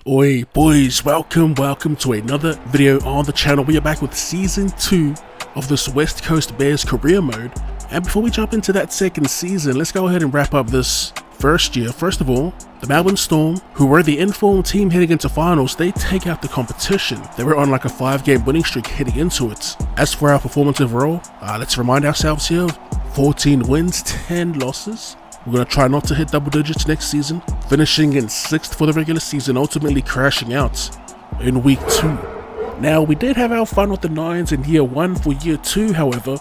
Oi boys, welcome to another video on the channel. We are back with season 2 of this West Coast Bears career mode, and before we jump into that second season, let's go ahead and wrap up this first year. First of all, the Melbourne Storm, who were the informed team heading into finals, they take out the competition. They were on like a 5-game winning streak heading into it. As for our performance overall, let's remind ourselves here, 14 wins, 10 losses. We're going to try not to hit double digits next season, finishing in 6th for the regular season, ultimately crashing out in week 2. Now, we did have our fun with the 9s in year 1. For year 2, however,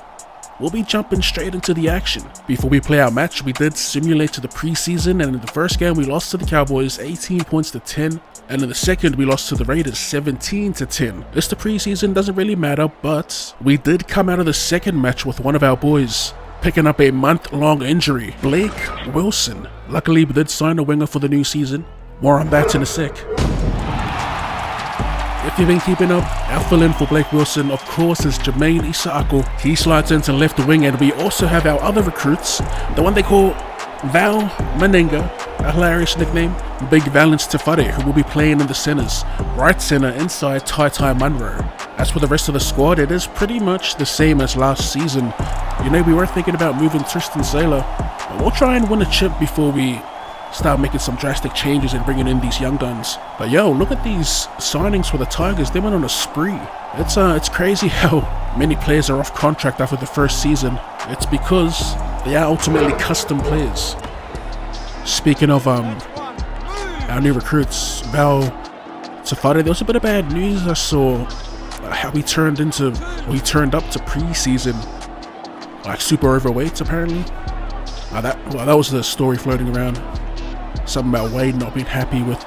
we'll be jumping straight into the action. Before we play our match, we did simulate to the preseason, and in the first game we lost to the Cowboys 18 points to 10, and in the second we lost to the Raiders 17 to 10. This the preseason doesn't really matter, but we did come out of the second match with one of our boys picking up a month-long injury, Blake Wilson. Luckily, we did sign a winger for the new season. More on that in a sec. If you've been keeping up, our fill-in for Blake Wilson, of course, is Jermaine Isaako. He slides into left wing, and we also have our other recruits, the one they call Val Meninga, a hilarious nickname, Big Valence Tefare, who will be playing in the centers, right center inside Tai Munro. As for the rest of the squad, it is pretty much the same as last season. You know, we were thinking about moving Tristan Saylor, but we'll try and win a chip before we start making some drastic changes and bringing in these young guns. But yo, look at these signings for the Tigers. They went on a spree. It's crazy how many players are off contract after the first season. It's because they are ultimately custom players. Speaking of our new recruits, Val Tefare, there was a bit of bad news. I saw how he turned up to preseason like super overweight apparently. That was the story floating around. Something about Wade not being happy with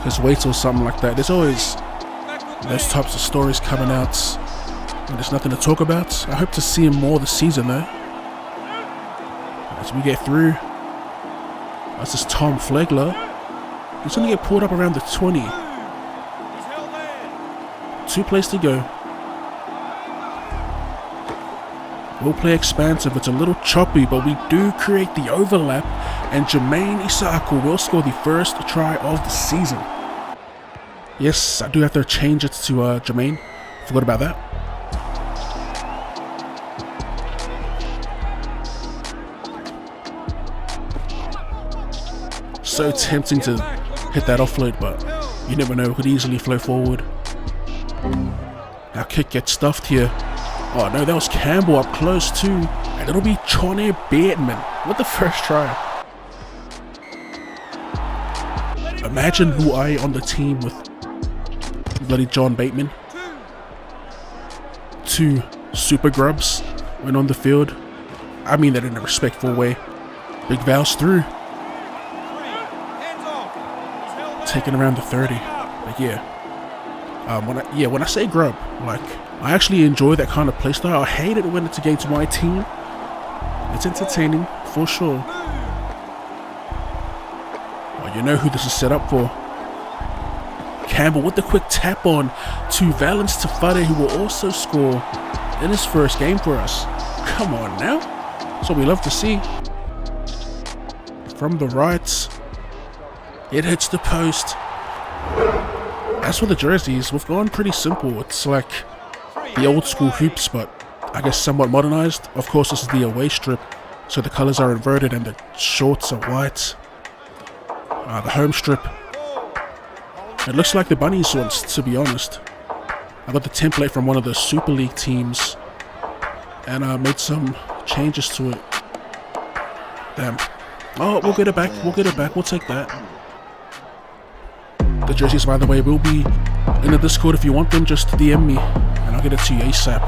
his weight or something like that. There's always those types of stories coming out and there's nothing to talk about. I hope to see him more this season though. As we get through, that's this Tom Flegler. He's going to get pulled up around the 20. 2 plays to go. We'll play expansive. It's a little choppy, but we do create the overlap, and Jermaine Isaako will score the first try of the season. Yes, I do have to change it to Jermaine. Forgot about that. So tempting to hit that offload, but you never know. It could easily flow forward. Our kick gets stuffed here. Oh no, that was Campbell up close too. And it'll be Johnny Bateman with the first try. Imagine who I on the team with bloody John Bateman. 2 super grubs went on the field. I mean that in a respectful way. Big Val's through. Taking around the 30. But yeah. When I say grub, like, I actually enjoy that kind of playstyle. I hate it when it's against my team. It's entertaining, for sure. Well, you know who this is set up for. Campbell with the quick tap on to Valence Tefare, who will also score in his first game for us. Come on now. That's what we love to see. From the right, it hits the post. As for the jerseys, we've gone pretty simple. It's like the old school hoops, but I guess somewhat modernized. Of course, this is the away strip, so the colors are inverted and the shorts are white. The home strip, it looks like the Bunnies ones, to be honest. I got the template from one of the Super League teams, and I made some changes to it. Damn. Oh, we'll get it back. We'll take that. The jerseys, by the way, will be in the Discord. If you want them, just DM me and I'll get it to you ASAP.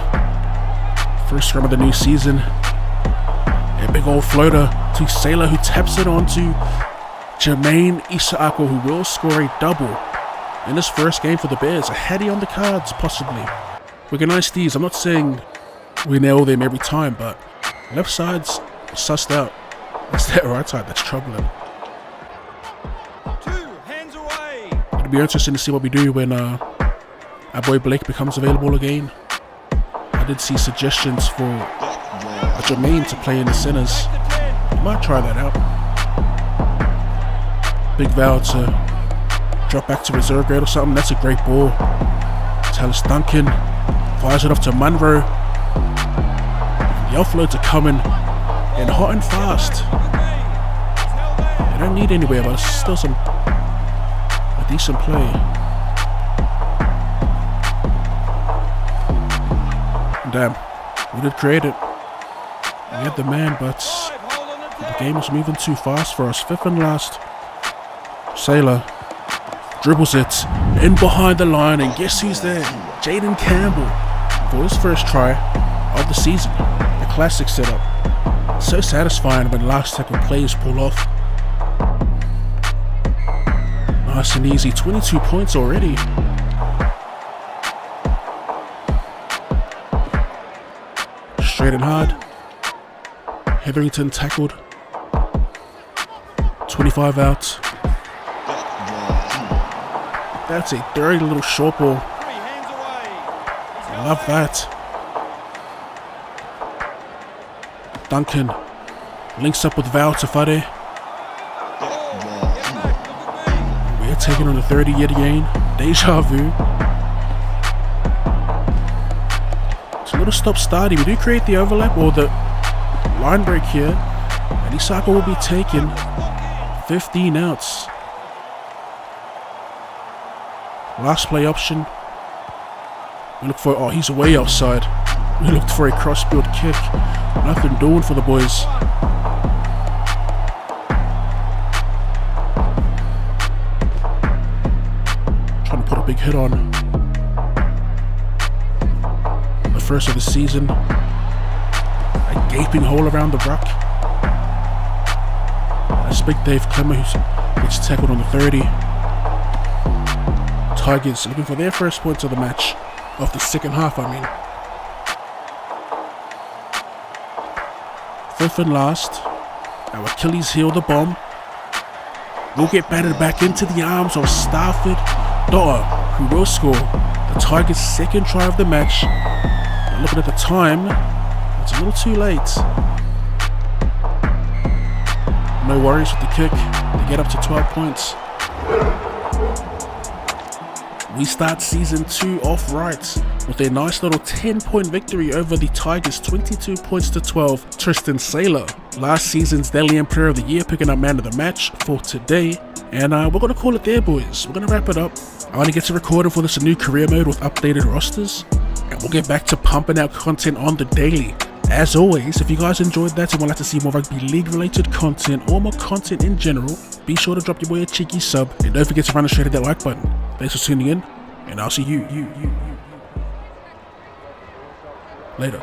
First scrum of the new season. A big old floater to Saylor, who taps it on to Jermaine Isaako, who will score a double in his first game for the Bears. A heady on the cards, possibly. We can nice these. I'm not saying we nail them every time, but left side's sussed out. It's that right side that's troubling. It'll be interesting to see what we do when our boy Blake becomes available again. I did see suggestions for Jermaine to play in the centers. Might try that out. Big Val to drop back to reserve grade or something. That's a great ball. Tallis Duncan fires it off to Munro. The offloads are coming in hot and fast. They don't need anywhere, but it's still a decent play. Damn, we did create it. We had the man, but the game was moving too fast for us. 5th and last. Sailor dribbles it in behind the line, and guess who's there? Jaden Campbell for his first try of the season. A classic setup. So satisfying when last tackle plays pull off. Nice and easy. 22 points already. Straight and hard. Hetherington tackled. 25 out. That's a dirty little short ball. I love that. Duncan links up with Val Tafade. We're taking on the 30 yet again. Deja vu. It's a little stop-starty. We do create the overlap or the line break here. And Isaka will be taking 15 outs. Last play option. We look for, oh, he's way outside. We looked for a cross-field kick. Nothing doing for the boys. Trying to put a big hit on. The first of the season. A gaping hole around the ruck. That's big Dave Clemmer who gets tackled on the 30. Tigers looking for their first points of the match. Of the second half, I mean. 5th and last. Our Achilles heel, the bomb. Will get batted back into the arms of Starford Dotter, who will score the Tigers' second try of the match. And looking at the time, it's a little too late. No worries with the kick. They get up to 12 points. We start season 2 off right with a nice little 10-point victory over the Tigers, 22 points to 12. Tristan Saylor, last season's Dalian Player of the Year, picking up man of the match for today. And we're going to call it there, boys. We're going to wrap it up. I want to get to recording for this new career mode with updated rosters. And we'll get back to pumping out content on the daily. As always, if you guys enjoyed that and would like to see more rugby league related content or more content in general, be sure to drop your boy a cheeky sub and don't forget to run straight at that like button. Thanks for tuning in, and I'll see you later.